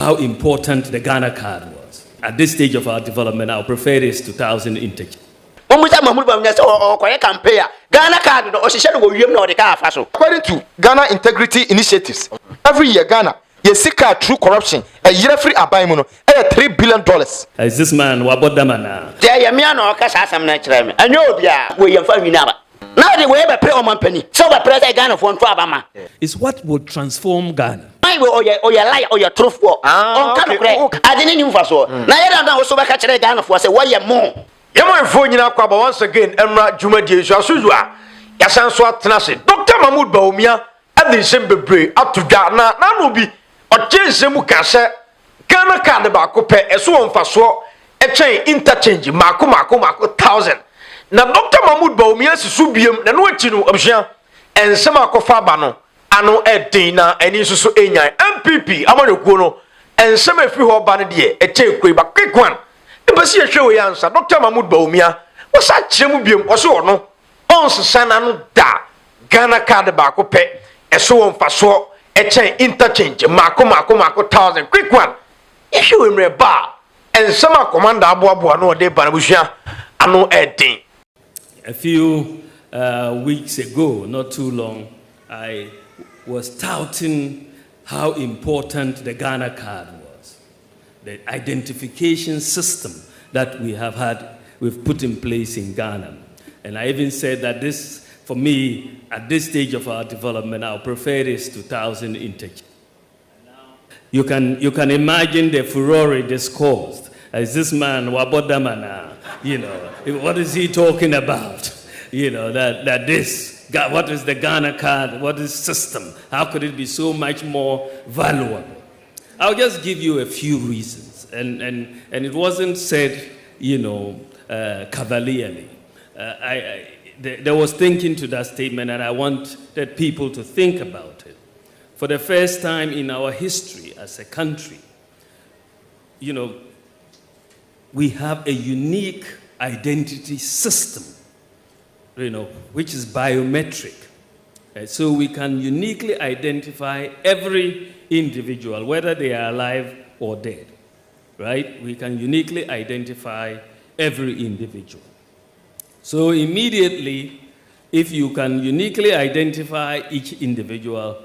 how important the Ghana card was. At this stage of our development, our preferred is 2000 Interchange. According to Ghana Integrity Initiatives, every year Ghana Yesika through corruption, a year free abaymono, $3 billion. Is this man Wabodamana? I know we are finding out. Now they will pay on my penny. So the president Ghana for Trabama is what will transform Ghana. Or your lie or your truth. I didn't even for so. Now I don't know so much Ghana for say why you more. Yama phone na kwa once again Emra Jumadi so asuzwa yasanso atenase Dr. Mahmoud Bawumia adinse bebre atudwa na no bi ochensemu ka se Ghana card ba ko pe eso wonfaso etwen interchange mako 1000 na Dr. Mahmoud Bawumia sisu biem na no achi no abhia ensem akofa ba no ano edin na eni susu enyan NPP amanyokuo no ensem afi ho ba ne de eche ba kwekwan Basi ehwe yansa Dr. Mahmoud Bawumia wasa kyeremu biem wose ono onsesana no da Ghana card ba ko pe eso wonfaso echen interchange mako 1000 quick one ehwe mre ba ensema commander aboabo no de ba na buhua ano edin. A few weeks ago, not too long, I was touting how important the Ghana card was. The identification system that we've put in place in Ghana. And I even said that this, for me, at this stage of our development, our preferred is 2000 Interchange. You can imagine the furore this caused. Is this man Wabodamana? What is he talking about? That this, what is the Ghana card? What is system? How could it be so much more valuable? I'll just give you a few reasons, and it wasn't said, cavalierly. There was thinking to that statement, and I wanted people to think about it. For the first time in our history as a country, we have a unique identity system, which is biometric. So we can uniquely identify every individual, whether they are alive or dead, right? We can uniquely identify every individual. So immediately, if you can uniquely identify each individual,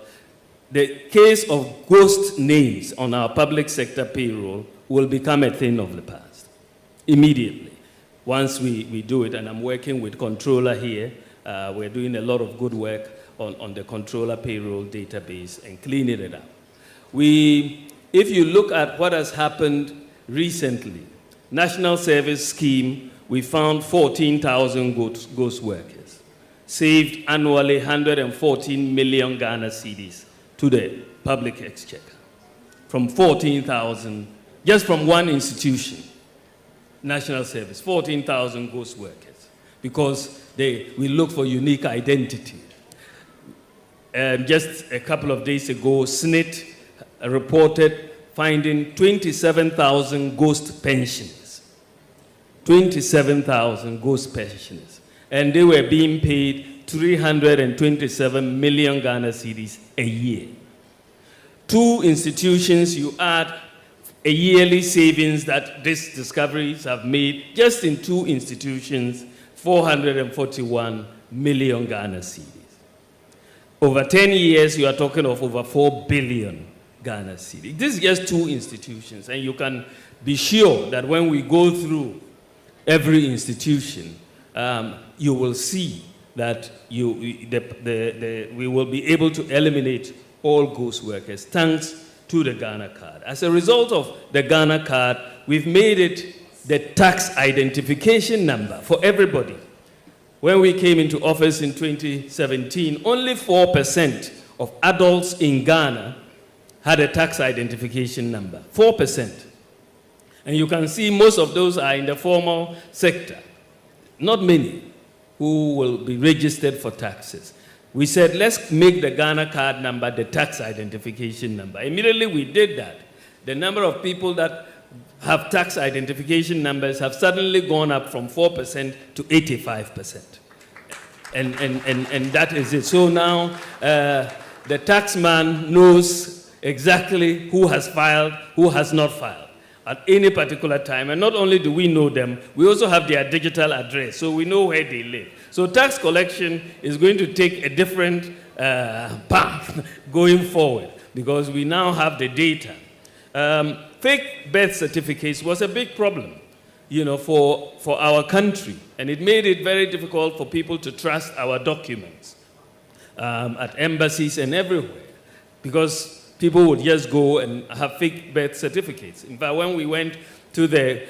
the case of ghost names on our public sector payroll will become a thing of the past, immediately. Once we do it, and I'm working with controller here, we're doing a lot of good work on the controller payroll database and cleaning it up. If you look at what has happened recently, National Service Scheme, we found 14,000 ghost workers, saved annually 114 million Ghana cedis to the public exchequer. From 14,000, just from one institution, National Service, 14,000 ghost workers, because we look for unique identity. Just a couple of days ago, SNIT reported finding 27,000 ghost pensioners. 27,000 ghost pensioners. And they were being paid 327 million Ghana cedis a year. Two institutions, you add a yearly savings that these discoveries have made, just in two institutions, 441 million Ghana cedis. Over 10 years, you are talking of over 4 billion Ghana cedis. This is just two institutions, and you can be sure that when we go through every institution, you will see that we will be able to eliminate all ghost workers, thanks to the Ghana card. As a result of the Ghana card, we've made it the tax identification number for everybody. When we came into office in 2017, only 4% of adults in Ghana had a tax identification number, 4%. And you can see most of those are in the formal sector. Not many who will be registered for taxes. We said, let's make the Ghana card number the tax identification number. Immediately we did that. The number of people that have tax identification numbers have suddenly gone up from 4% to 85%. And that is it. So now the taxman knows exactly who has filed, who has not filed at any particular time. And not only do we know them, we also have their digital address, so we know where they live. So tax collection is going to take a different path going forward because we now have the data. Fake birth certificates was a big problem, for our country, and it made it very difficult for people to trust our documents at embassies and everywhere, because people would just go and have fake birth certificates. In fact, when we went to the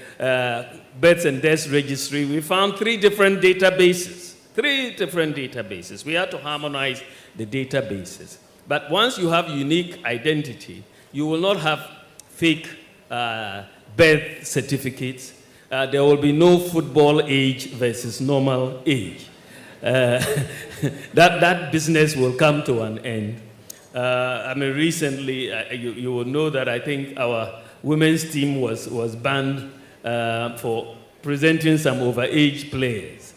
births and deaths registry, we found 3 different databases. 3 different databases. We had to harmonize the databases. But once you have unique identity, you will not have fake birth certificates. There will be no football age versus normal age. That business will come to an end. Recently, you will know that I think our women's team was banned for presenting some overage players.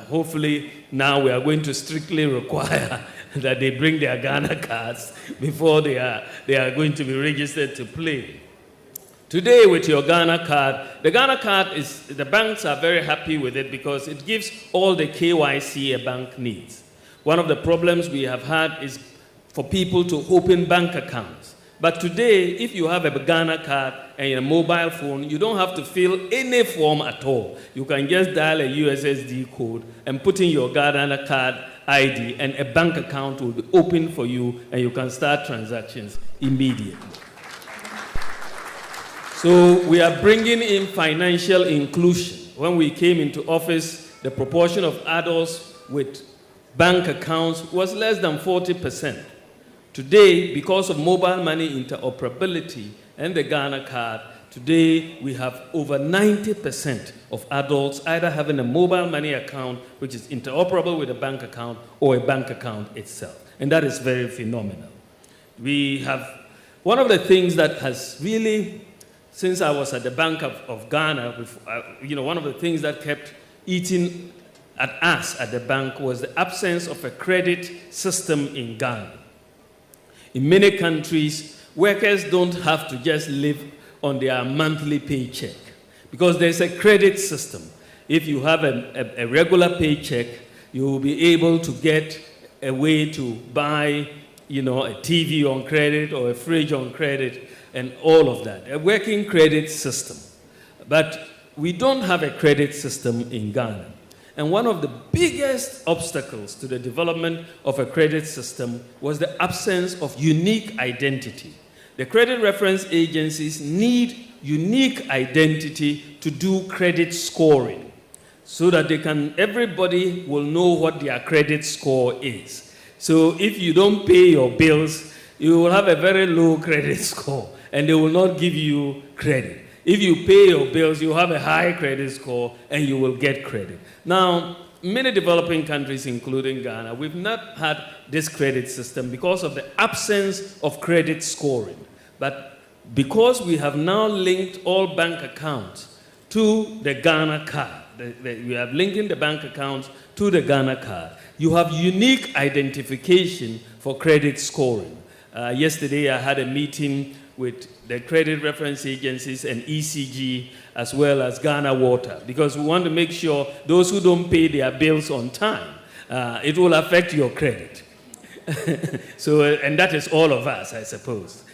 Hopefully, now we are going to strictly require that they bring their Ghana cards before they are going to be registered to play. Today, with your Ghana card, the Ghana card the banks are very happy with it because it gives all the KYC a bank needs. One of the problems we have had is for people to open bank accounts. But today, if you have a Ghana card and a mobile phone, you don't have to fill any form at all. You can just dial a USSD code and put in your Ghana card ID, and a bank account will be open for you, and you can start transactions immediately. So we are bringing in financial inclusion. When we came into office, the proportion of adults with bank accounts was less than 40%. Today, because of mobile money interoperability and the Ghana card, today we have over 90% of adults either having a mobile money account which is interoperable with a bank account or a bank account itself. And that is very phenomenal. We have one of the things that has really, since I was at the Bank of Ghana, one of the things that kept eating at us at the bank was the absence of a credit system in Ghana. In many countries, workers don't have to just live on their monthly paycheck because there's a credit system. If you have a regular paycheck, you will be able to get a way to buy, a TV on credit or a fridge on credit and all of that. A working credit system. But we don't have a credit system in Ghana. And one of the biggest obstacles to the development of a credit system was the absence of unique identity. The credit reference agencies need unique identity to do credit scoring so that everybody will know what their credit score is. So if you don't pay your bills, you will have a very low credit score and they will not give you credit. If you pay your bills, you have a high credit score and you will get credit. Now, many developing countries, including Ghana, we've not had this credit system because of the absence of credit scoring. But because we have now linked all bank accounts to the Ghana card, we are linking the bank accounts to the Ghana card, you have unique identification for credit scoring. Yesterday, I had a meeting with the credit reference agencies and ECG as well as Ghana Water because we want to make sure those who don't pay their bills on time, it will affect your credit. And that is all of us, I suppose,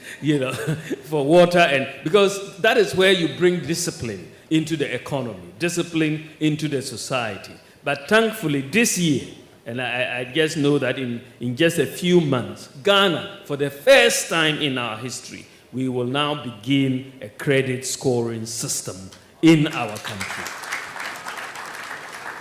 for water, and because that is where you bring discipline into the economy, discipline into the society. But thankfully this year, and I just know that in just a few months, Ghana, for the first time in our history, we will now begin a credit scoring system in our country.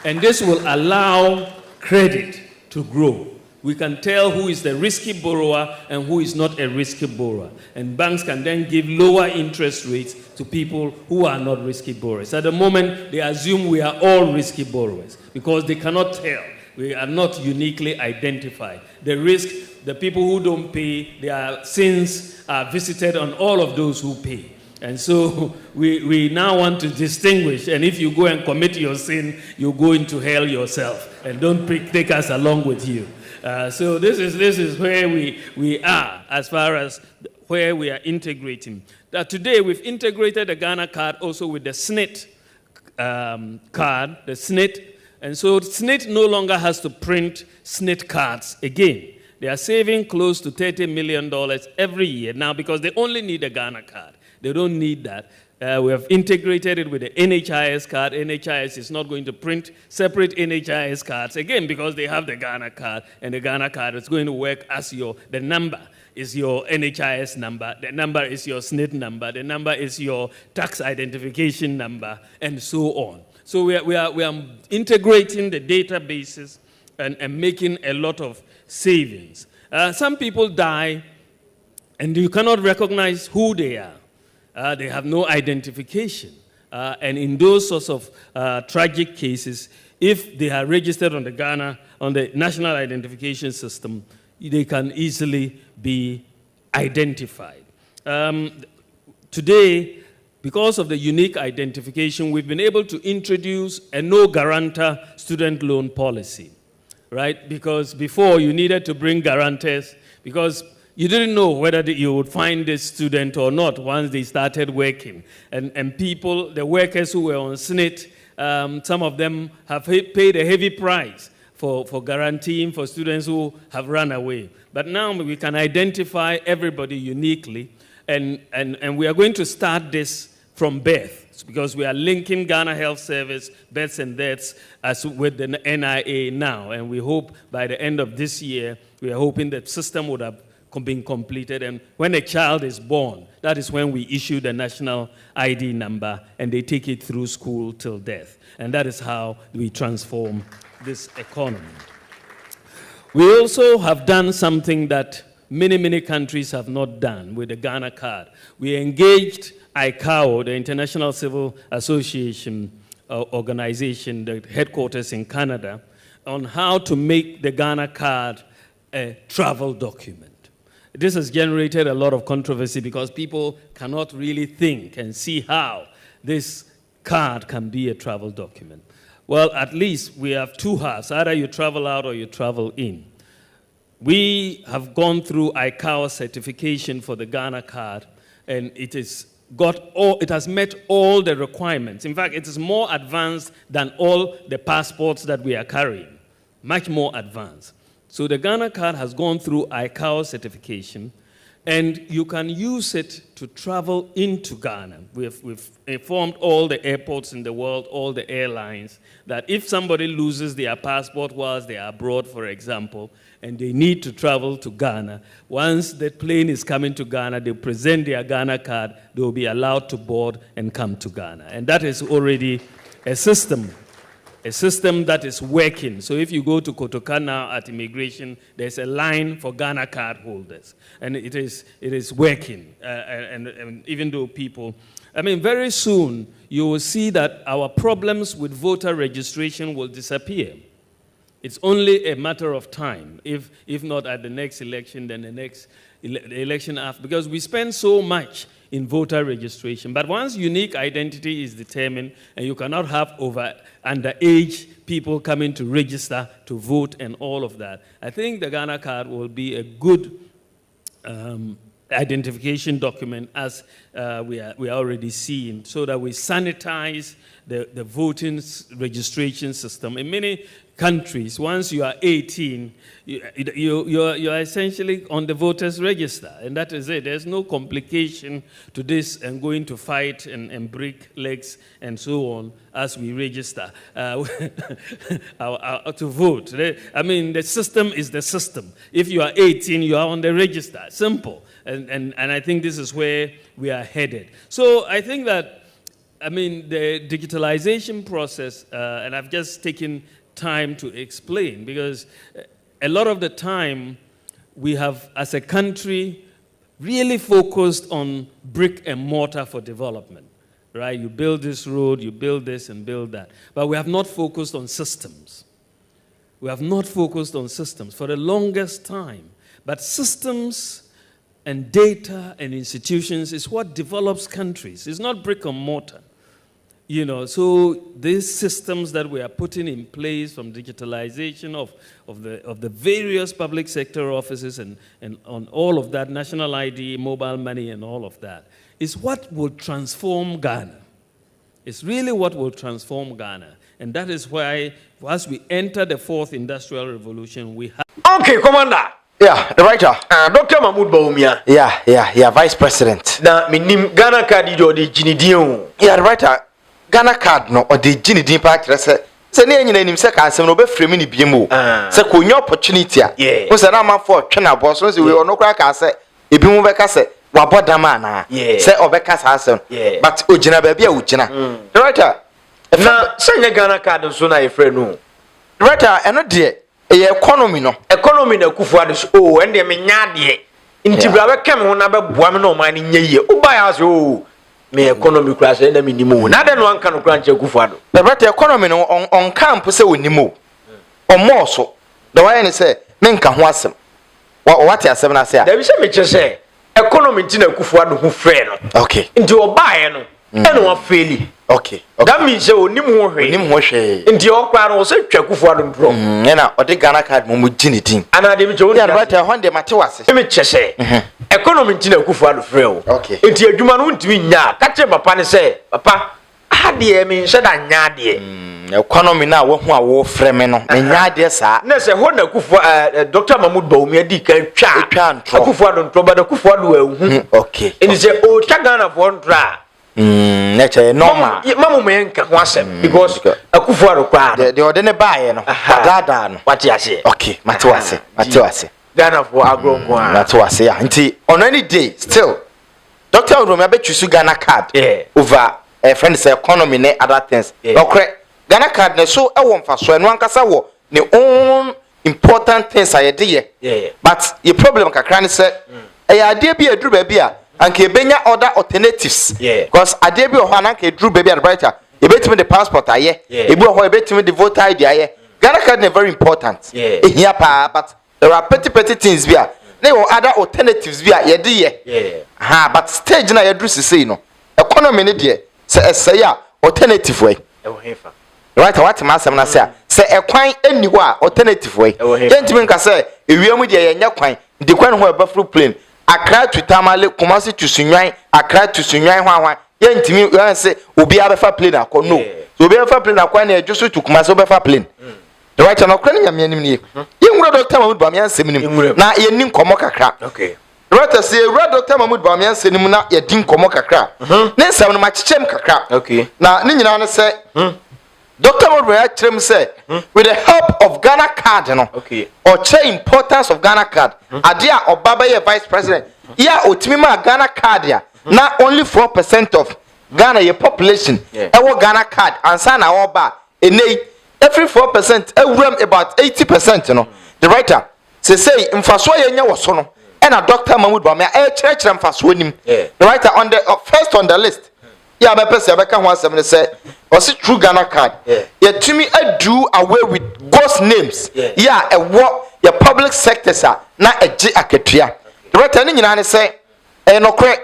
And this will allow credit to grow. We can tell who is the risky borrower and who is not a risky borrower. And banks can then give lower interest rates to people who are not risky borrowers. At the moment, they assume we are all risky borrowers because they cannot tell. We are not uniquely identified. The risk, the people who don't pay, their sins are visited on all of those who pay. And so we now want to distinguish. And if you go and commit your sin, you go into hell yourself. And don't take us along with you. So this is where we are as far as where we are integrating. That today we've integrated the Ghana card also with the SNIT card, the SNIT, and so SNIT no longer has to print SNIT cards again. They are saving close to $30 million every year now because they only need a Ghana card. They don't need that. We have integrated it with the NHIS card. NHIS is not going to print separate NHIS cards again because they have the Ghana card, and the Ghana card is going to work as the number is your NHIS number, the number is your SNIT number, the number is your tax identification number, and so on. So we are integrating the databases and making a lot of savings. Some people die, and you cannot recognize who they are. They have no identification. And in those sorts of tragic cases, if they are registered on the National Identification System, they can easily be identified. Today, because of the unique identification, we've been able to introduce a no-guarantor student loan policy, right? Because before you needed to bring guarantors because you didn't know whether you would find this student or not once they started working. And people, the workers who were on SNIT, some of them have paid a heavy price for guaranteeing for students who have run away. But now we can identify everybody uniquely, and we are going to start this from birth because we are linking Ghana Health Service, births and deaths with the NIA now. And we hope by the end of this year, we are hoping that system would have been completed, and when a child is born, that is when we issue the national ID number and they take it through school till death. And that is how we transform this economy. We also have done something that many countries have not done with the Ghana card. We engaged ICAO, the International Civil Association organization, the headquarters in Canada, on how to make the Ghana card a travel document. This has generated a lot of controversy because people cannot really think and see how this card can be a travel document. Well, at least we have two halves. Either you travel out or you travel in. We have gone through ICAO certification for the Ghana card, and it has met all the requirements. In fact, it is more advanced than all the passports that we are carrying, much more advanced. So the Ghana card has gone through ICAO certification, and you can use it to travel into Ghana. We've informed all the airports in the world, all the airlines, that if somebody loses their passport whilst they are abroad, for example, and they need to travel to Ghana, once the plane is coming to Ghana, they present their Ghana card, they will be allowed to board and come to Ghana. And that is already a system that is working. So if you go to Kotoka now at immigration, there's a line for Ghana card holders. And it is working. And even though people, very soon you will see that our problems with voter registration will disappear. It's only a matter of time. If not at the next election, then the next election after. Because we spend so much in voter registration. But once unique identity is determined, and you cannot have underage people coming to register to vote and all of that, I think the Ghana card will be a good identification document as we are already seeing, so that we sanitize the voting registration system. In many countries, once you are 18, you're essentially on the voters register, and that is it. There's no complication to this and going to fight and break legs and so on as we register to vote. The system is the system. If you are 18, you are on the register. Simple. And I think this is where we are headed. So I think that, the digitalization process, and I've just taken time to explain, because a lot of the time we have, as a country, really focused on brick and mortar for development, right? You build this road, you build this and build that. But we have not focused on systems. We have not focused on systems for the longest time. But systems and data and institutions is what develops countries. It's not brick and mortar. You know, so these systems that we are putting in place, from digitalization of the various public sector offices and on all of that, national ID, mobile money, and all of that, is what will transform Ghana. It's really what will transform Ghana. And that is why, as we enter the fourth industrial revolution, we have... Okay, Commander. Yeah, the writer. Dr. Mahmoud Bawumia. Yeah, Vice President. Na minim Ghana card yo de Ginidion. Yeah, the writer. Ghana card no or the Ginidin part say ne nyina nim say kan sem no be frame ni biemu. Say ko nya opportunity a. Wo say na man for twena boss no say we no kra ka say ebi mu be ka say wa bodama na. Say obeka sa asem. But ogina ba bia ogina. The writer. Na say Ghana card so na e frame no. The writer eno de e economy no. Economy na Akuffo ade oh ende me nya de. Nti bra be kem ho na be boa me no man ni nya ye. Wo ba ya so oh. Me economy class na minimum na den wan kan kran che Akuffo ado the better economy no on camp say onimo on more so the way ni say me nka ho asem what asem na say da bi say me che say economy nti na Akuffo ado ho frɛ no okay nti obae no ene wa faili okay that means say onim ho hwe nti okwa no say twa Akuffo ado ntro na odi Ghana card mo gini din ana de bi che the better when de mate wase me che say economy nti na Akuffo ado frɛ o okay nti adwuma no ntimi nya ka che papa ne say papa ade me nhyɛ da nya de economy na wo hu a wo frɛ me no me nya de saa na say ho na Akuffo Dr. Mahmoud Bawumia di kan twa ntro Akuffo ado ntro ba da Akuffo ado ahu okay nti say o twa Ghana for ntro na che normal mamu me nka ho asem because Akuffo ado kwa de ode ne baaye no dada no what you say okay mate wase Ghana for agro kwa mate wase ya nti on any day still Dr. Urumia be choose Ghana card over a friend say economy ne other things okre Ghana card ne so e wo mfa so eno ankasa wo ne own important things ayede but your problem kakra ne say e ade bi aduru ba bi a anka ebenya other alternatives because ade bi o ho anka eduru ba bi a brighter ebetimi the passport aye ebi o ho ebetimi the voter ID aye Ghana card ne very important here pa but there are petty things bi a there are other alternatives bi a yede but stage na yadru sisi no economy ne de say alternative way right what ma asem na say ekwan eni ho a alternative way yentimi nka say ewiamu de yenya kwan de kwan ho eba through plane Accra to Tamale Kumasi to Sunyan Accra to Sunyan hwan yentimi yan say obi abefa plane akọ no obi abefa plane akọ na ejusu to Kumasi obefa plane the right na okra nya me nim ni yengura Dr. Mahmoud Bawumia nsem nim na yenni nkomo kakra okay right say Dr. Mahmoud Bawumia nsem nim na yedi nkomo kakra ne nsem no machichem kakra okay na ne nyina ne say Dr. Mahmoud Bawumia chrem say with the help of Ghana card no okay or che importance of Ghana card ade a obaba ye vice president ya otimi ma Ghana card ya na only 4% of Ghana ye population ewo Ghana card ansa na oba enei every 4% ewuram about 80% no the writer say mfaso ye nya woso no na Dr. Mahmoud Bawumia chere mfaso nim the writer on the first on the list ya be pese be ka ho asem ne say o si true Ghana card ye timi adu away with ghost names ya ewo ye public sectors na eji akatua the writer ni nyina ne say enokre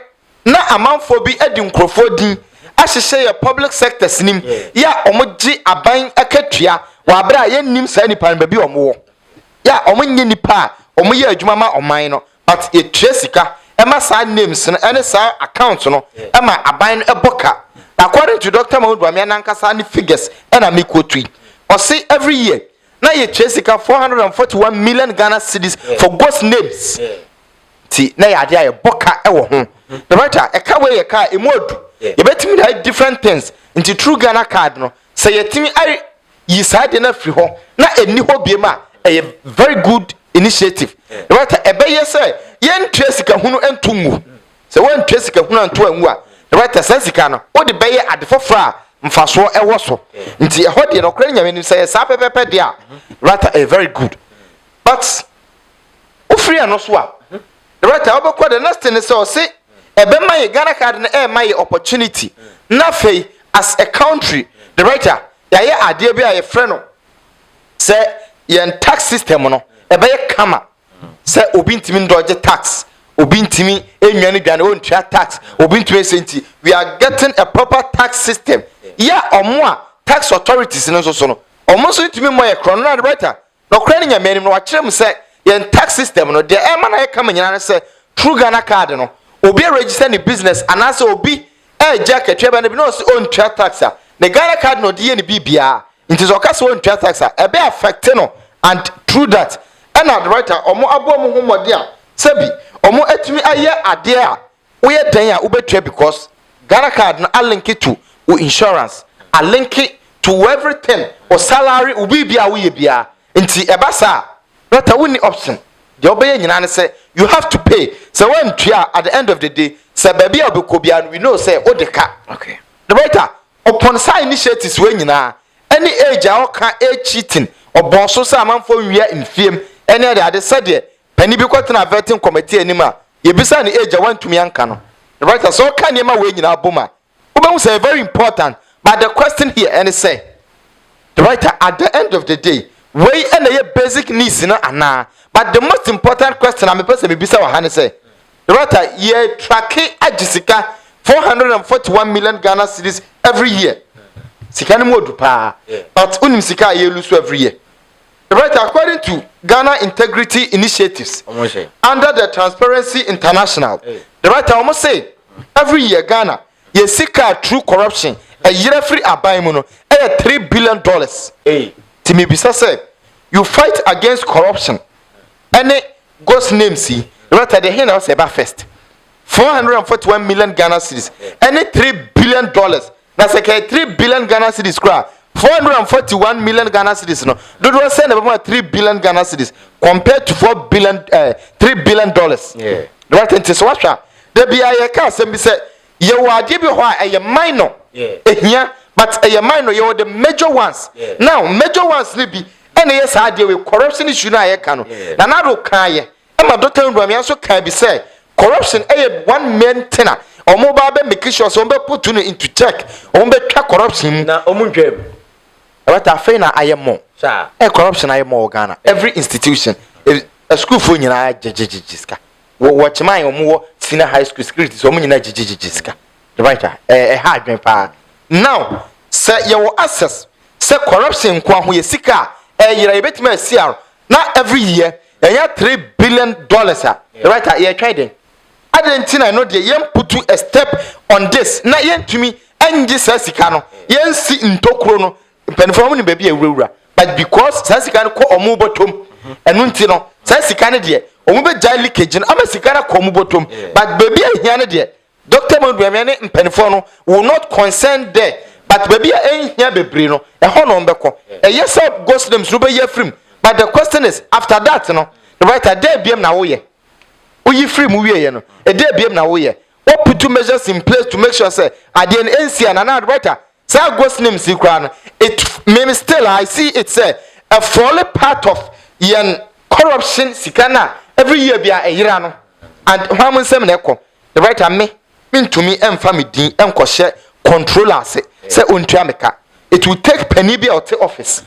na amanfo bi edi nkrofo din ahihye ye public sectors nim ya omoji aban akatua wa abra ye nim sa nipa ba bi omo ya omonye nipa omoye adwuma ma oman no but ye tresika ema sa names no ene sa account no ema aban no eboka according to Dr. Mahmoud Bawumia nankasa ni figures ena me quote o say every year na ye tresika 441 million Ghana cedis for ghost names ti na ya dia ye boka ewo ho the writer e ka we ye ka emodu ye betimi da different things into true Ghana card no say yetimi ari yi side na free ho na eni ho biema a very good initiative the writer ebeye say yen tresika hunu entumu say wen tresika hunu antu anwu a the writer sensika no o de beye adefofra mfaso ewo so nti ehode no kra nyame ni say sa pepepe de a writer a very good but ofri ano so a the writer obekọ the next thing say o say ebe my Ghana card na my opportunity na fei as a country the writer ya ye ade bi a ye frɛ no say yen tax system no ebe ye kama say obi ntimi ndoje tax obi ntimi enwane dwane on tria tax obi ntimi senti we are getting a proper tax system ya omo tax authorities no so no omo so ntumi mo ye krono na writer no kra nya menim no wa kire mu say ye tax system no de e ma na ye ka nyina say through Ghana card no obi register ni business anase obi jacket we be no so on tax the Ghana card no de ye ni bibia nti so ka so on tax e be affect no and through that and the writer omo abo mo homode a sabi omo atumi aye ade a we den a ubetua because Ghana card no a link it to insurance a link it to everything or salary ubi bia we bia nti ebasa writer woni option the obey nyina say you have to pay so when tua at the end of the day say baby obekobia we know say odeka okay the writer upon sign initiatives we nyina any age a oka cheating or so say amanfo nwia in fiem any other said there pani bi kwatena vetting committee anima yebisa ni age wantumi anka no the writer so can yema we nyina boma we say very important but the question here and say the writer at the end of the day we any basic needs na ana but the most important question I'm person me bisa wa han say the writer ye track agisika 441 million Ghana cedis every year sika ni modu pa but unim sika ye lose every year the writer according to Ghana Integrity Initiatives under the Transparency International the writer almost say every year Ghana ye sika through corruption a year free abai mu no $3 billion timi bisa say you fight against corruption any ghost name see right at the hand of Seba first 441 million Ghana cedis any $3 billion na say 3 billion Ghana cedis kra 441 million Ghana cedis no do do say na about 3 billion Ghana cedis compared to 3 billion dollars right into so what there be a ka say be say ye wade bi ho a minor ehia but a minor you the major ones now major ones li bi ene yes ade we corruption issue na ye ka no na na do kan ye e ma Dr. Nduamia so kan bi say corruption one main tenor omo ba be make sure so be put into check omo be twa corruption na omo ndwem but afei na ayemo sir corruption ayemo Ghana every institution a school for nyina jijijiska watch my omo senior high school security so omo nyina jijijiska the writer hard dwen pa now say your access say corruption kwa ho ye sika yira yebetima asiar na every year $3 billion the writer ye try den adentina no de yem put a step on this na yentumi enji sasika no yensi ntokro no penform ni baby ewura but because sasika no ko omu botom enu nti no sasika no de omu be jai leakage no amasika na ko omu botom but baby ehia no de Dr. Nduamia ne penform no will not concern there but baby ehia bebre no ho no mbeko yes ghost names no be ye free but the question is after that no the writer there biem na wo ye oyi free mu wie ye no e dey biem na wo ye what put two measures in place to make sure say at the NCA na the writer say ghost name si kra no it may still I see it say a fully part of yen corruption sikana every year bia eyira no and hwam nsem na ekọ the writer me ntumi emfa me din enko hye controller say ontua meka it will take penny be out office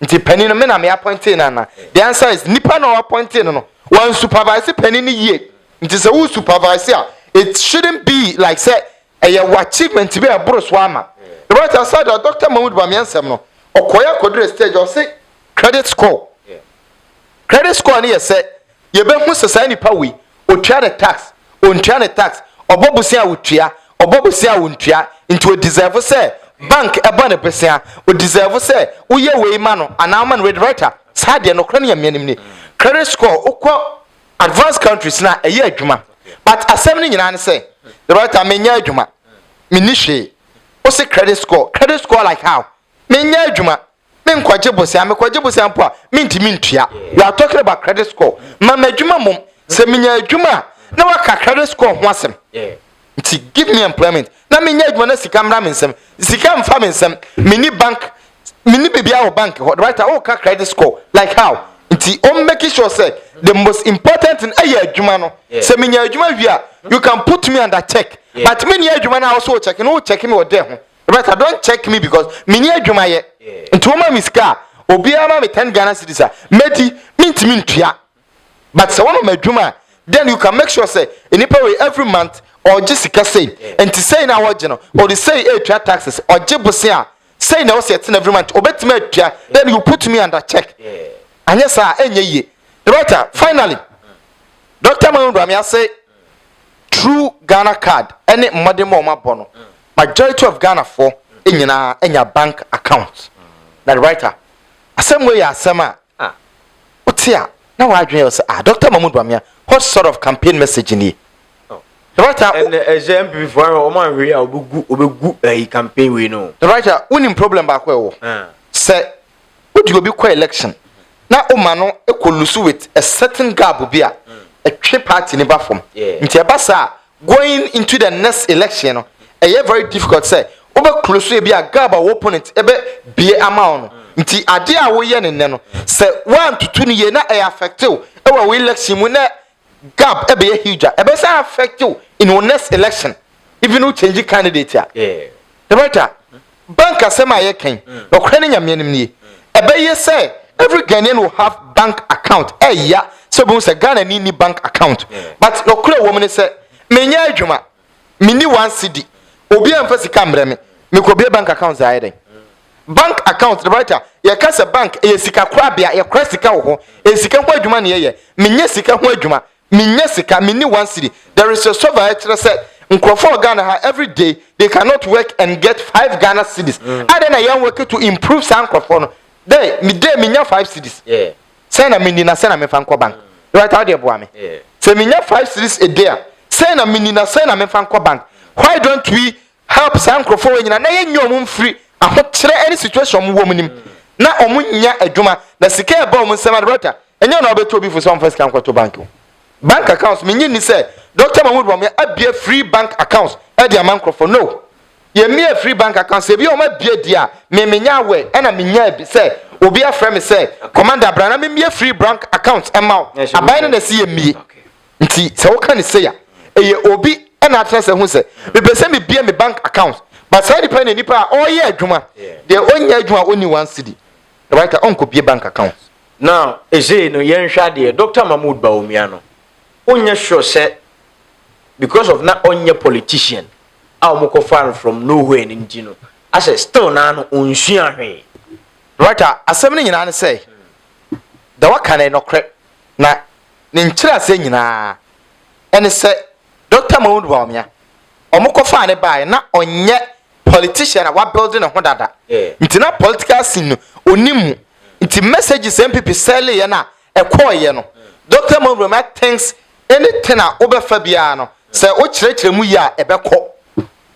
nti penny no me na me appointed na the answer is nipa no appointed no one supervise penny ni ye nti say who supervise it shouldn't be like say a achievement be a bros wama the right aside Dr. Mahmoud Bamiansem no okoya kodre stage or say credit score credit score ni say ye be hu sesa nipa we otua the tax ontua the tax obobusia wotua obobusia wontua into a deserve say bank eba ne pesia o deserve say uye we ma no ana ma no writer sade no kra ne yamianim ni credit score ukọ advanced countries na eye adwuma but asem ni nyina ne say the writer menya adwuma minihwe o say credit score like how menya adwuma me nkwaje bosia mpo a mintimi ntua we are talking about credit score mama adwuma mom se menya adwuma na waka credit score ho asem to give me employment na me nya adwuma na sika mra mensem sika mfa mensem mini bank mini bibia wo bank right o ka credit score like how nti o make sure say the most important in aye adwuma no se me nya adwuma wi you can put me under check but me nya adwuma na also check no check me wo there ho right don't check me because me nya adwuma ye nti o ma mi sika obi ama me 10 Ghana cedis a medi mintimi ntua but se wono ma adwuma then you can make sure say enipa we every month or jisika say and to say now what or the say taxes or jibusia say now setting every month then you put me under check and yes sir the writer finally Dr. Bawumia say true Ghana card any modern mama bono majority of Ghana for in your bank account that writer same way as sema what's here now I dream say Dr. Bawumia what sort of campaign message in here the writer and as NPP for Oman we obe a campaign we know the writer winning problem back where say would you be quite election now Omano ekolusu with a certain gap be a trip party in form nti ebasa going into the next election a very difficult say over close be a gap opponent ebe be amount nti ade a wo ye ne no say 1 to 2 year na e affect you e we election mu na gap ebe ye huge ebe say affect you in the next election even who change candidate the writer bank asema ye ken no kwene nyame nim nie ebe ye say every Ghanaian will have bank account yeah so we say Ghana need bank account but no kula woman say menya adwuma mini 1 cedi obi amfa sika mbreme me ko be bank account za yeden bank account the writer ye ka say bank ye sika kwa bia ye kwa sika wo ho e sika ho adwuma ne ye menya sika ho adwuma menya sika mini 1 cedi there is a survey that said Nkrofo Ghana every day they cannot work and get 5 Ghana cedis adena yan work to improve san Nkrofo no day minya 5 cedis say na mini na say na me fa nko bank right how dey boa me say minya 5 cedis a day say na mini na say na me fa nko bank why don't we help san Nkrofo we nyina na ye nyom free ahokire any situation mu wo munim na omunya adwuma na sika e ba omu nsema right enye na obeto obi fu some first kan kwato bank accounts minyi ni say Dr. Bawumia abia free bank accounts e dey man Nkrofo no ye me a free bank account say bi o ma bia dia me menya we na menya bi say obi afra me say commander brana me a free bank account ema abai na see ye mi nti say wo kan say ya eye obi na atrese hu say me be say me bia me bank account but say depend ni pa o ye adwuma de onya adwuma oni 1 cedi right onko bia bank account now eze no yen hwa de Dr. Bawumia no onya sure say because of na onya politician moko fan from nowhere in Gino. I said, still now on Shian. Right, assembly in say the wakane no crack na ninchira saying na and say Dr. Bawumia omoko fan by na onye politician wa building a hodada. Nti political scene onimu nti messages NPP sell ye na ekoye no Dr. Bawumia thinks anything a obefa bia no say o chire mu ya ebeko.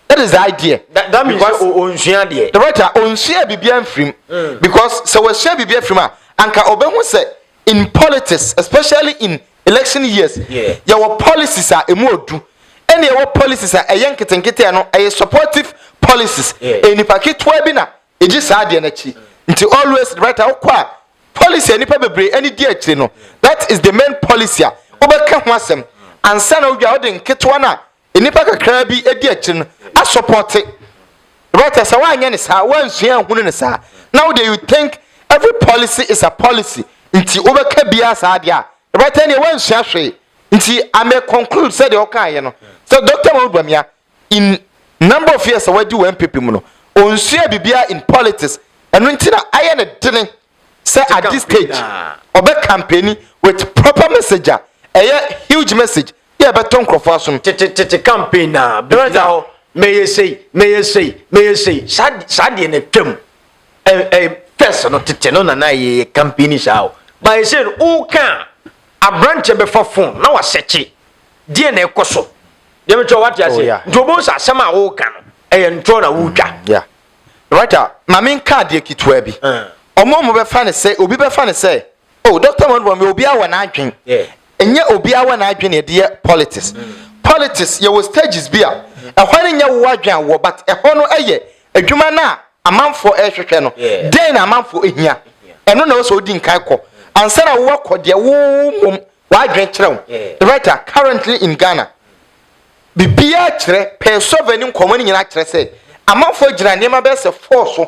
That is the idea. That means the writer on share BBM frame because so we share BBM frame anka obehu say in politics especially in election years your policies are emodu and your policies are yanketenkete no a supportive policies enipa ketwa bi na eji saade na chi nti always the writer okwa policy enipa bebre any dia chi no that is the main policy obeka ho asem ansa na odwa odin ketwa na enipa kakra bi edi achi a support it right as wanya ni sa wansua hunu ni sa now do you think every policy is a policy nti obeka bia sa dia right any wansua hwe nti I may conclude say the okan no so Dr. Bawumia in number of years away do NPP mu no onsua bibia in politics and nti na aye na dene say at this stage obe campaign with proper message a huge message yeah but Tom Crawford campaign na may say sad in a term a person not to no na ye campaign shao but I said o can a branch before phone now a sechi dear na ekoso dem cho what you say ntobo sa sama o can e ntro na wuka yeah right mamin card ye kitwa bi omo be fa ne say obi be fa ne say oh Dr. Bawumia obi awa na adwen enye obi awa na adwen de politics politics ye was stages bia ehwan nya wo adwan wo but ehon no eye adwuma na amanfo ehwehwe no den na amanfo ehia eno na so odi nkan kɔ ansara wo akɔde wo mom wa adwen kyerɛw the writer currently in Ghana bibia kyerɛ persoveni nkomani nyina kyerɛ sɛ amanfo gyina nema bɛ sɛ force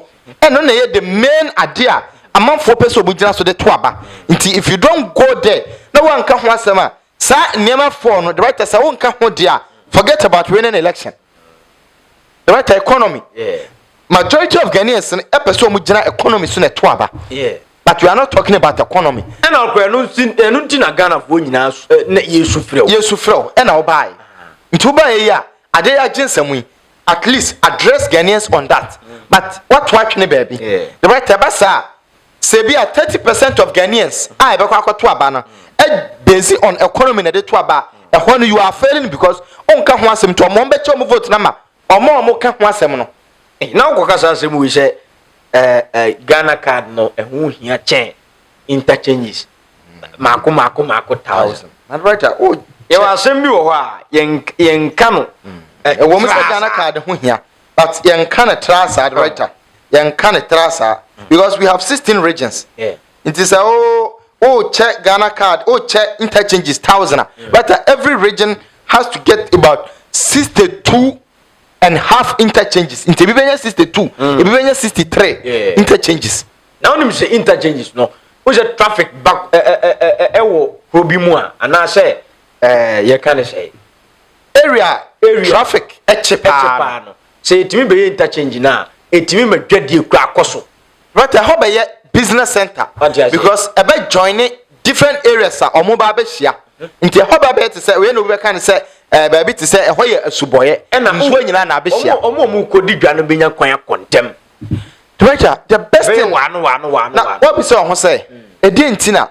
eno na ye the main idea amanfo pɛ obu gyina so de to aba nti if you don't go there na wanka ho asɛm a sa nema for no the writer sa wonka ho dia forget about winning election. The right economy. Yeah. Majority of Ghanaians in episode mujina economy soon at twaba. Yeah. But we are not talking about economy. And I'll cry no Ghana for you now. Yes, and I'll buy. Into buy a year, a day agency, at least address Ghanaians on that. But what watching baby? The right tabasa say be 30% of Ghanaians. I be kwa twaba based on economy na de twaba. When you are failing because on can want some to a vote number or more can want some no. Now, because we say Ghana card no, and who here chain interchanges. Marco 1,000. And right, oh, you are send you a yen cano. A woman's Ghana card who here, but young can a trasa, right? Young can a trasa because we have 16 regions. Yeah, it is check Ghana card, check interchanges 1,000. But every region has to get about 62 and half interchanges. In Tibibenya 62, Tibibenya 63 interchanges. Now when you say interchanges, no, who's a traffic back? Probimua, and I say, you can say area traffic. Echepano. Say to me be interchange now. It me get you crack also. Right, I hope a business center because about joining different areas or mobile share. Into hoba to say we no we can say baby to say why a suboye and I'm going to na be share. Omo ko di dwa no benya kwan kontem. The best thing one. What we say e dey ntina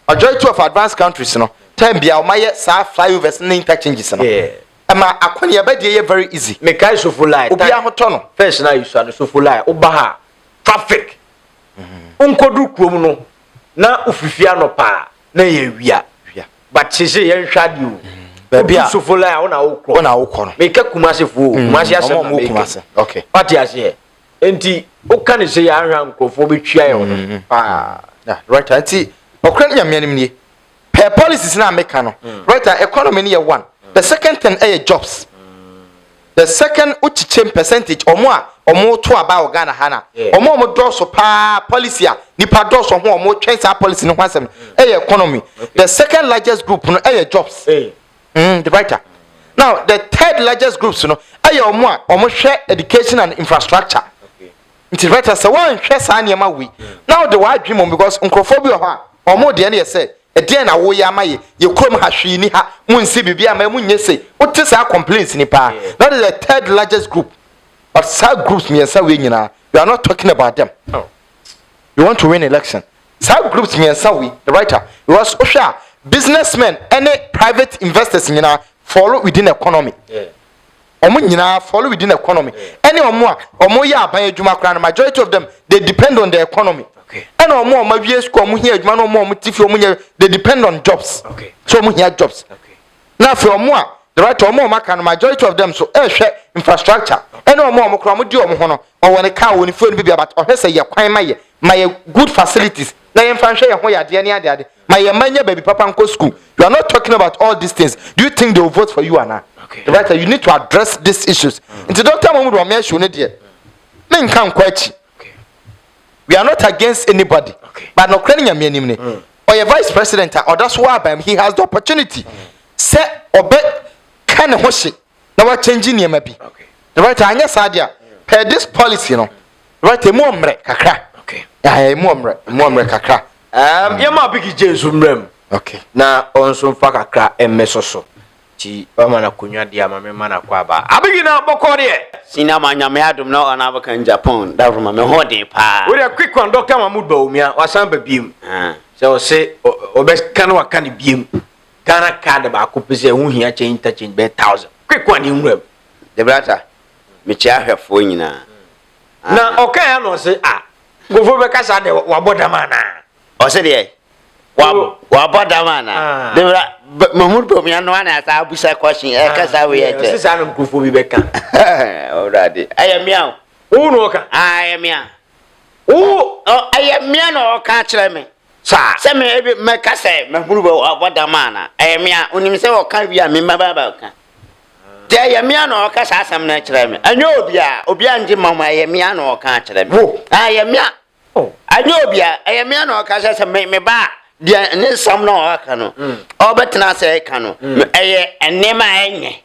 majority of advanced countries no time bia o maye sa flyovers na interchanges no. Yeah. Ama akonya be dey very easy. Me kai so full line. Obi ahoto no. First na you so full line. Oba ha traffic. Unkodu krom no na ofifia no pa na ye wia. But she say yen hwade o. Baby so full line ona wokro no. Me ka kumase fu kumase asem na me kumase. Okay. What you say? Enti o kan say ya hwan krofo betwia ye no. Yeah, right. I see. Okran ya mianim nie. Per policies na make no. Right, economy ni ye one. The second thing jobs. The second uchiche percentage omo to about Ghana hana. Omo draw so pa policy a nipa draw so ho omo twen sa policy no hwasem economy. The second largest group no jobs. The writer. Now the third largest groups no omo share education and infrastructure. It's writer say one share sa niema we. Now the why dream because nkrophobia ho a omo de na say e na wo ya maye ye krom ha hwi ni ha munsi bibia ma munye se wote sa complaints ni pa. That is the third largest group. But sub groups me say we nyina we are not talking about them. You want to win election. Sub groups me say we the writer because osha businessmen any private investors nyina follow within economy. Omo nyina follow within economy. Any omo ya aban adwuma kra na majority of them they depend on the economy. And omo mawie school omo here adwuma no omo tifi omo they depend on jobs. So omo here jobs. Now for omo the right omo maka na majority of them so hwe infrastructure. And omo kra omo di omo ho no o woni car woni phone bi about ohese ye kwan maye good facilities. Na ye mfa hwe ye ho ya de ne ade maye manya baby papa nko school. You are not talking about all these things. Do you think they will vote for you or not? The right, you need to address these issues. Into Dr. Mahmoud Wamia Shune dear. Men can't quite. We are not against anybody. But no cleaning a minimum. Or your vice president, or that's why he has the opportunity. Set or bet can a hoshi. Now we're changing your maybe. The right, I guess, Adia. Per this policy, you know. Right, a momre, kakra. I momre kakra. Yama bigi Jesu mrem. Na on some fakakra emesoso. Ti mama na kunwa dia mama na kwaba abigi na bokọ de sina manya me adum na ona baka in Japan da ruma me ho de pa we dey quick one Dr. Mahmoud Bawumia wasan ba biem so say obes kan wa kan biem Ghana card ba ko pese hu hia change interchange be 1000 quick one nwuram de brata me chia hwefo nyina na okay ya no say gofo be kasa de wa bodama na o say de wa bodama na de Mahmoud Bawumia no ana sa abusa question kasa we yete sisa no gofo bi be kan already ayamia o no ka ayamia o ayamia no ka kire me sa se me kasa Mahmoud Bawumia bodama na ayamia onim se o ka wi a me mababa ka de ayamia no ka sa asam na kire me anyo obi anje mama ayamia no ka kire me ayamia anyo ayamia no ka sa me ba dia ne sam no aka no obetena se ka no eye enema enye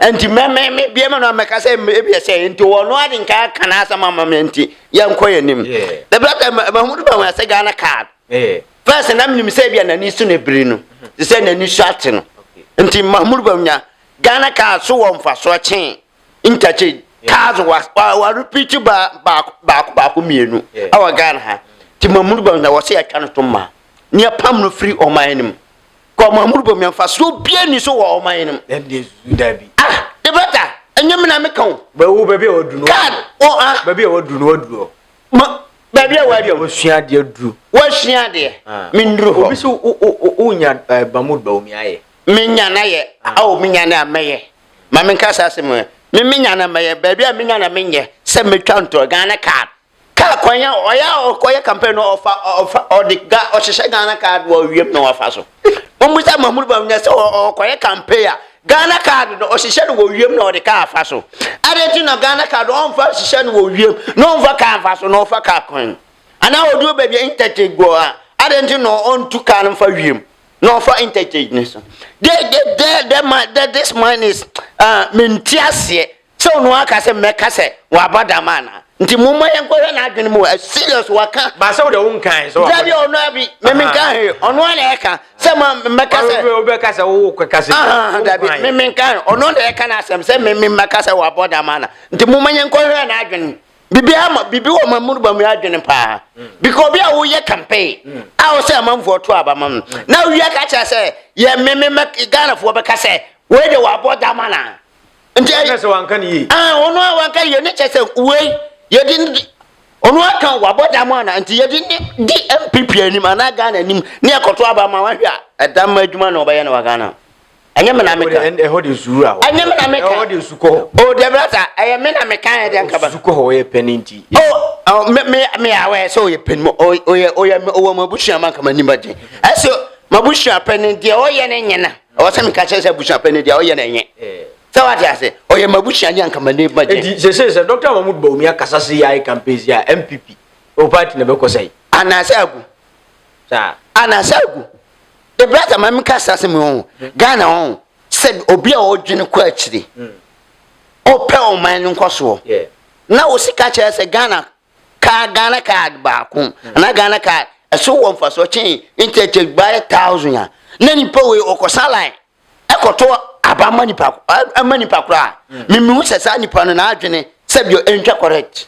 enti me bia me no meka say e bia say enti wo no ade nka kana asama mama enti ye nkoyenim the brother mahmudu ba wa say Ghana card first na me say bia na ni su na biri no say na ni su ate no enti mahmudu ba nya Ghana card so wo mfa so chen interchange cards wa repeat ba mienu awa Ghana ha ti mahmudu ba nya wo say aka no to ma ni apam no free o manim ko mahmudu ba nya fa so bia ni so wo o manim de dabi the brother enyem na meka wo ba wo baby odu no card o baby odu no odu ma baby awadi wo sua de odu wo sua de mindru ho obi so o nya Mahmood Bawumia ye minya na ye awo minya na meye ma menka sase me minya na meye baby a minya na menye se metwa nto Ghana card ka kwanya oya campaign no ofa odiga o hihye Ghana card wo wiem no wafa so omusa Mahmood Bawumia se okoya campaign a Ghana card no o hihye no wo wiem no odika afa so adeti no Ghana card on fa hihye no wo wiem no on fa ka afa so no fa ka kwan ana odu baby interchange go a adeti no on tu ka no fa wiem no for interchange ni so this man is mentiase so no aka se meka se wa badamana nti mumma yenko na adwene mu serious waka ba se wo de won kan so dabi ono abi memenka he ono na eka se meka se obi ka se wo kweka se dabi memenka ono na eka na asem se meka se wa badamana nti mumma yenko na adwene bibi wo Mahmood Bawumia adwene pa because bia wo ye campaign a wo say amanfo to abamam na wo ye ka cha say ye Ghana fo be ka say we de wa boda mana nti se wanka ni yi ono wanka ye ne cha say we ye di ono aka wa boda mana nti ye di NPP anim ana Ghana anim ne akoto abamam wa hwa edam adwuma na obaye na wa Ghana anya me na meka ho de suru a anya me na meka ho de suko o de brata aya me na meka ya de nkaba suko ho ye peninti me awe so ye pen mo o mabusha man kama nimba je aso mabusha pen de o ye ne nyena o se me ka che busha pen de o ye ne nye so what ya say o ye mabusha nya kama nimba je se Dr. Mahmood Bawumia kasase ya campaign ya NPP o party na be ko sai anasagu sa anasagu the brother man kasase me on Ghana on said obi a o dwene ko akiri o pe o man nkoso na o sika che se Ghana card ba kun na Ghana card so won fa so chen interchange by 1000 ya na ni pa we okosa line ekoto abama ni pa amani pa kra mimi se sa ni pa no na adwene se bio entwa correct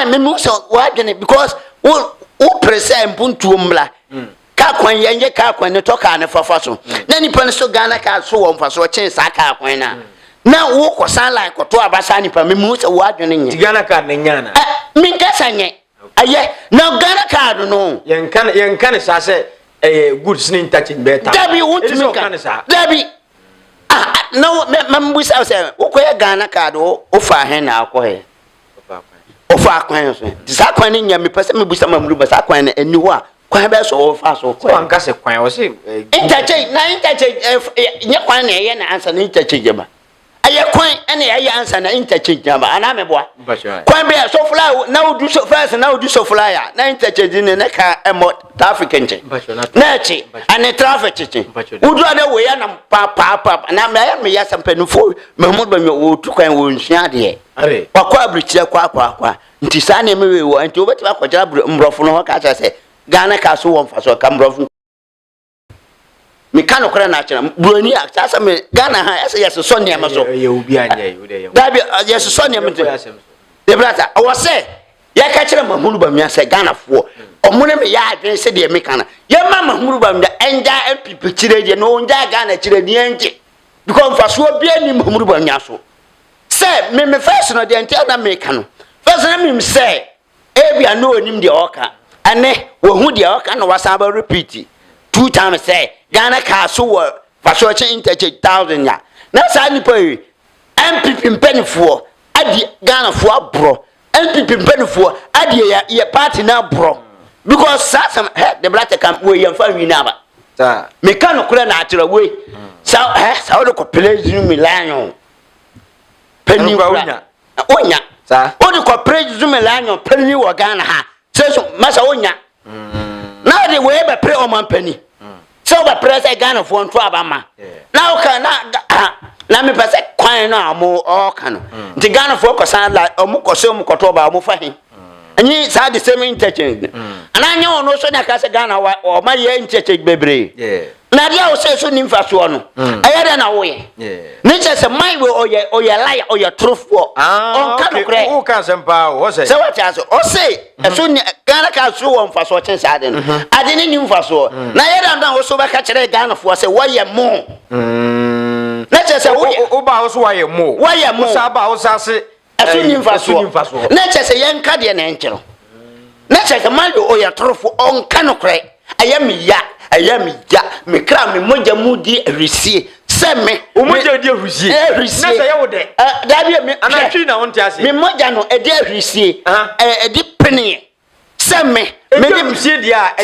mimi so wa adwene because o press mpuntu omla ka kwan yenye ka kwan ne to ka ne fafa so na ni pa so Ghana card so won fa so chen sa ka kwan na wo ko line ko to abasa ni pa mimi se wa adwene nye Ghana card ne nyana minka sanye aye na Ghana card no yenkan sa se goods ni interchange beta dabi wuti minka dabi no mambusa se wo ko ya Ghana card o fa he na akọ o fa kwan so ti sa kwan ni nya me pese me busa mamuru ba sa kwan na eni ho a kwan be so o fa so kwan anka se kwan o se interchange nya kwan na ye na answer na interchange ba aye kwan ene aye answer na interchange ba ana me boa kwan be so fly na wo do so first na wo do so fly na interchange ne ka emo traffic nche na chi ane traffic chi wo do na we ya na pa na me ya sampanufo Mahmood Bawumia wo tu kwan wo nsua de wakwa abrichire kwa nti sa na me we wo nti obeti akwaja mbrofo no ka cha se Ghana ka so won fa so ka mbrofo me kan okra na achira buoni a cha sa me Ghana ha yes so ne ma so ye obi anya ye de dabi yes so ne me de brata o se ya ka chira Mahmood Bawumia se Ghana fo omune me ya adwen se de me kana ye ma Mahmood Bawumia enja NPP chire je no onja Ghana chire ni enje because fa so bia ni Mahmood Bawumia so se me first no de entia na me kana first na me say ebia no onim de oka ane wo hu de oka no wasa ba repeat 2 times say Ghana ka so wo fa so che interchange 1000 ya na sa ni pa NPP mpanifo adi Ghana fo abro NPP mpanifo adi ye party na abro because some the black camp we yan fa wi na ba ta me kan no kura na atira we sa sa wo ko play zoom lion penny onya sa o de ko praise zoom lion penny wo Ghana ha so masa onya na de we be pre o man penny so ba press Ghana for nto abama na o kan na me pese kwan na mo o kan nti Ghana for kosan la o mo kose o mo koto ba o mo fa hin anyi sa the same interchange ananya ono so na ka se Ghana o ma ye interchange bebre na dia o se so ni mfa so no ayada na wo ye ne che se mai we o ye lie o ye truthful on kan kure o kan sempa o say se what aso o say so ni Ghana ka so wo mfa so chen sa ade no ade ni mfa so na ayada na wo so ba ka kire Ghana for say wo ye mo na che se o ba o so wa ye mo sa ba o sa se so ni mfa so na che se yen ka de na enchero na che se mai o ye truthful on kan kure ayami ya me kra me moja mudi resie se me o moja di resie na se ye wo de da bi me anatwi na won ti ase me moja no e di resie e di pene se me di resie dia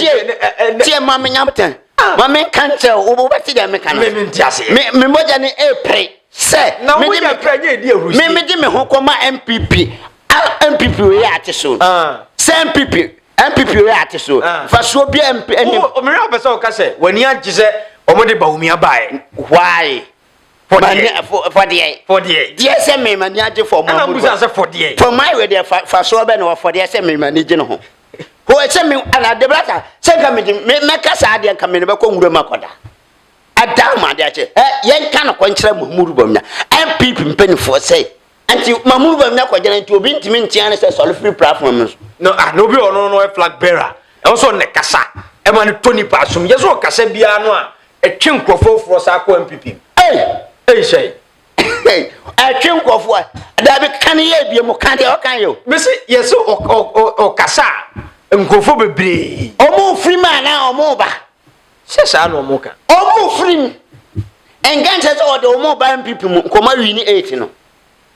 tie ma me nyamten ma me kante wo be ti da me kan me ti ase me moja ni e pre se na moja pre nye di resie me di me ho koma MPP we ate so se MPP we ate so fa so bi MP o me ra pese o ka se wani agi se o mo de Bawumia bae why for the dear say me mani agi for mo na busa se for the for my we there fa so be no for the say me mani gi no ho ho say me ana de brata say ka me kasa ade ka me ne be ko nwura makoda adama de ache yen ka no kwankyere Mahmudu Bawumia MPP mpanifo say anti Mahmudu Bawumia ko gena nti obi ntimi ntia ne say free platform no no bi ono no flag bearer e so ne kasa e ma ne Tony Pasum ye so kasa bia no a e twe nkrofo fro sa ko MPP say e twe nkrofo da bi kan ye bia mu kan de o kan yo me say yes o kasa nkrofo bebre o mu free man na o mu ba se sa no mu ka o mu free engance so de o mu ba MPP mu koma wini 8 no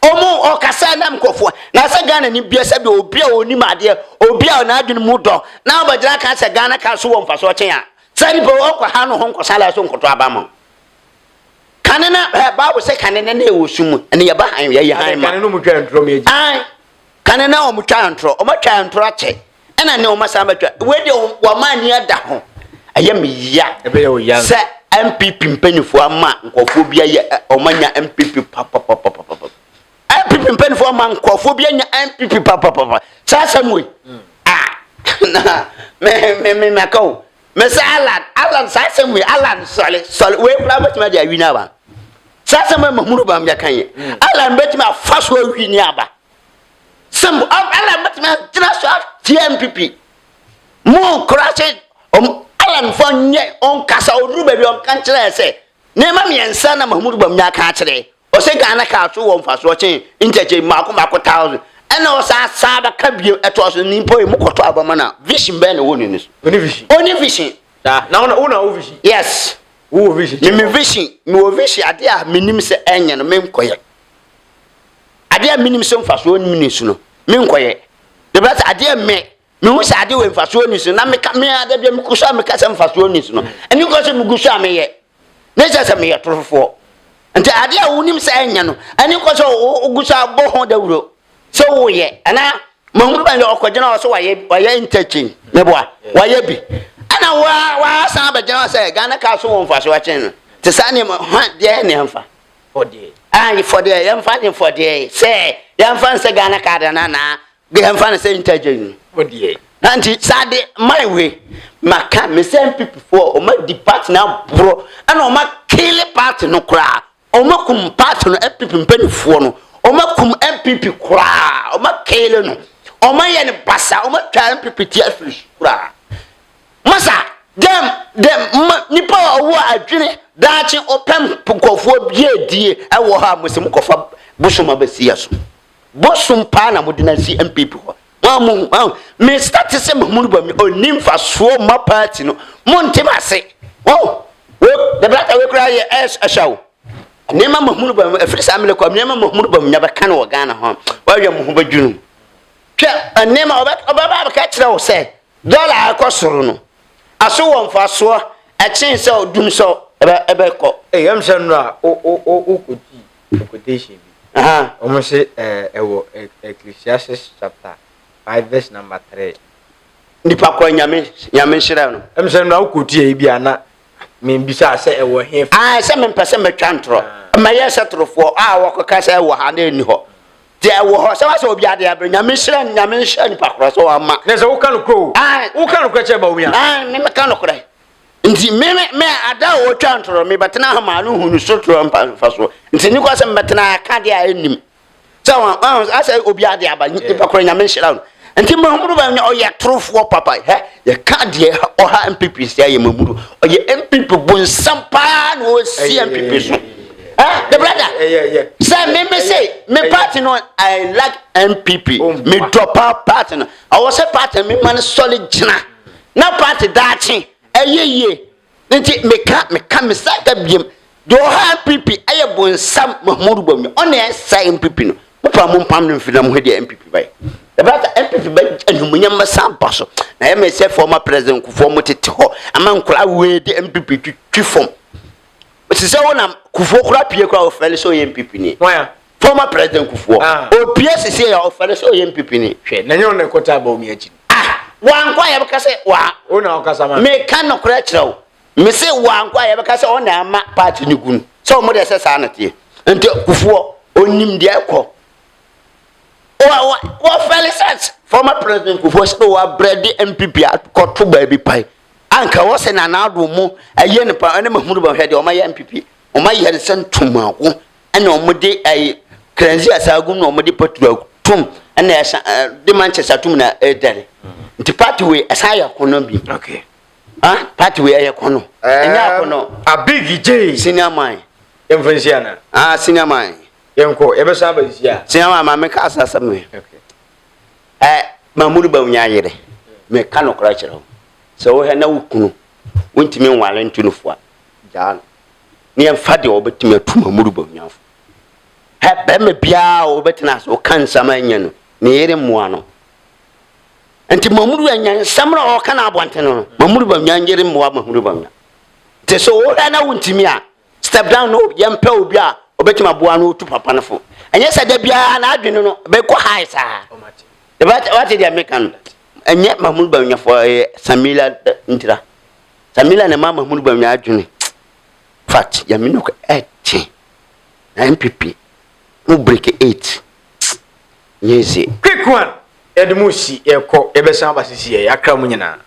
omo okasa na mkofo na se Ghana ni bia se be obi a oni made obi a na adwene mu do na obagina ka se Ghana ka so wo mfaso chen a se ni bo okwa ha no ho nkosala so nkoto abama kanena Bible se kanena na ewosum ene ye ba han ye han ma kanena mu twa ntro me agi ai kanena o mu twa ntro o ma twa ntro ache ena ne o ma sa matwa we de wo ma ni ada ho aye me ya ebe ye o ya se MPP mpanifo ama nkofo bia ye o manya MPP papa MPP mpanifo man nkofo bia nya MPP papa sasa mwe na me makao me sa Alan sasa mwe Alan sole we kula betima dia wina ba sasa mwe Mahmudu Bawumia kan ye Alan betima faso wini aba sem Alan betima jina so TMPP mo krache Alan fonye on kasa oduru ba bi on kan kire se nema miensa na Mahmudu Bawumia kan kire o se Ghana ka so won faso chen interchange mako 1000 ena o sa ba ka bi eto so nimpo e mukoto abama na vision be na woni ni oni vision da na una o vision yes wo vision me vision me o vision ade a menim se enye no me nkoye ade a menim se mfaso oni minisu no me nkoye de brata ade a me hu se ade we mfaso oni su na me ade bia me kuso me ka se mfaso oni su no eni ko se me guso ameye ne se me yetrofo nti ade a wonim se enye no eni ko se oguso abo ho dawuro so woye ana Mahmudu Bawumia okogena so waye interchange meboa waye bi ana wa san ba gena say Ghana ka so won fa so wachen no te sa ne de ne mfa for the for the yamfa ne for the say yamfa se Ghana ka da na yamfa se interchange for the nanti sade my way maka me same people for o ma depart na bro ana o ma kill part no kra o ma kum part no MPP mpanifo no o ma kum MPP kra o ma kill no o ma ye ne basa o ma twa MPP ti afirish kra masa dem nipa wo adwene daachi opem pukofo biedie e wo ha musim kofa busuma basia so busum pa na modina si MPP ho me start say Mahmudu Bawumia onim fa so ma party no montemase the brother we cry yes ashaw nema Mahmudu Bawumia afiri sa amele kwa nema Mahmudu Bawumia ba kan wo Ghana ho wa hwe mo ho badwunu hwe nema oba ka kire wo say dollar akosoro no aso won fa so a chen say odum so ebe ko am say no a o quotation bi o say ewo Ecclesiastes chapter 5 verse number 3 nipa kwa nyame shira no say no a quotation bi ana Me bisa say e wo here. Ah, say me pese me twantro. Ma ye setrofo wokoka say wo ha na eni ho. De wo ho say wase obi ade abre nyame hira ni pakro so ama. Na say wo kan kro. Wo kan kro che Bawumia. Me kan kro. Nti me ada wo twantro me betena ha ma no hunu so tro mpa so. Nti ni ko say me betena ka de a enim. So asa obi ade aba ni pakro nyame hira no. Nti Mahmudu Bawumia oye trofo papa ye ka de oha NPP sia ye Mahmudu oye NPP bonsam pa no si NPP so the brother yeah say me say me party no I like NPP me drop out party no I was a party me man solid jina na party dachi ye nti me ka me say ka biem do oha NPP aye bonsam Mahmudu Bawumia on e say NPP no papa mo pam no mfina mo he NPP bai about NPP by Anumunya Masampaso. I may say former president Kufomo Tito, among Kula the NPP to form. But is all Kufo Krapia of Fellow NPP. Former president Kufo. Oh, PS say of Fellow NPP. Nanyon Kota Bawumia. One quiet because one Casama may cannot correct now. Me say one quiet because on a map party Nugun. So more as a sanity until Kufo onim the what Felix former president Kufuor so bread NPP at Kotu baby pie. Anka was an anado mo a yen pa and Mahmudu Bawumia o my NPP o my yen sent to ma and no mode a crazy as a gun no mode patu tum and the Manchester tumna a day. The party way as I kono bi. Okay. Party way a kono. A big J senior mine. Influenciana. Senior mine. Yanko ebe saba isia senior mama me ka asasa me. Okay. Mahmudu Bawumia yere. Me ka no kra kire ho. So wo he na wukunu. Wontimi nwale ntunu fo a. Jaan. Ne emfa de obetimi atu Mahmudu Bawumia fo. Be me bia obetina so kan sama nya no. Ne yere moa no. Enti Mahmudu anya samra o kana abonte no. Mahmudu Bawumia yere moa Mahmudu Bawumia. Te so wo na wontimi a step down no yempa obi a obetima boa no tu papa no fo. Anya sa da bia na adwene no be ko high sa. What did they make? And yet, Mahmudu Bawumia for Samila Intira. Samila and Mahmudu Bawumia Juni. Fact, Yamino 8 NPP. Who break 8. Yes, quick one. Edmusi, Eko, Ebesamba, Akra Munina.